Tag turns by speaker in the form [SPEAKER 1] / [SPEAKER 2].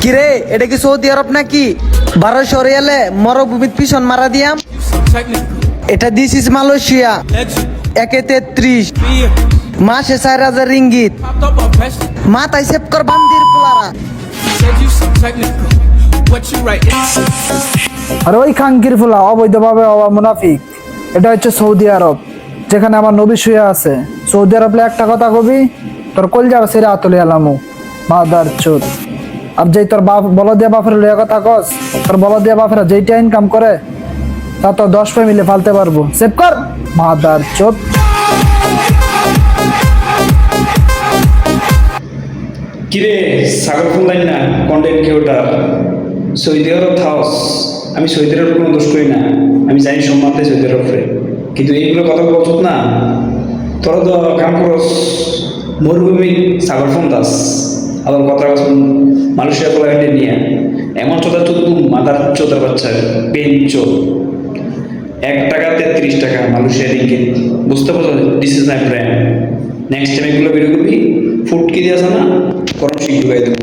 [SPEAKER 1] কিরে এটা কি সৌদি আরব নাকি? 1200 রিয়ালে মরুভূমিত পিছন মারা দিয়াম। এটা দিস ইজ মালয়েশিয়া। একে 33 মাসে 4000 রিঙ্গিত। মাথায় সেভ কর বান্দির পোলারা।
[SPEAKER 2] আর ওই খাঙ্কির ফুলা অবৈধভাবে মুনাফিক। এটা হচ্ছে সৌদি আরব, যেখানে আমার নবী শুয়ে আছে। সৌদি আরব একটা কথা কবি, তোর কল যাবে সেরা আতলে আলামু মাদার চোদ। আর যেই তোর বাপ বল দিয়া বাপের লইয়া কথা কস, তোর বল দিয়া বাপেরা যেইটা ইনকাম করে তা তো 10 ফ্যামিলি ফালতে পারবো। সেভ কর মাদার চোদ।
[SPEAKER 3] কিরে সাগর ফোন লাইন না কন্টেন্ট কেউটা সৌদি আরব থাকস। আমি সৌদি আরব কোনো দোষ করি না, আমি জানি সম্মান দেয় সৌদি আরবে, কিন্তু এইগুলো কথা বলছ না। তোরা তো কাম করস মরুভূমি সাগর ফোন দাস, আবার কথা মালয়েশিয়া পোলাগান্ডে নিয়ে এমন চোদা চোদ্দ মাদার চোদার বাচ্চা পেন চোদ। 1 টাকা 33 টাকা মালয়েশিয়া রিঙ্গিত। বুঝতে পারছো? This is my brand. Next time এগুলো বের করবি ফুটকি দিয়ে আসে না গরম শিখ ঢুকাই দেবো।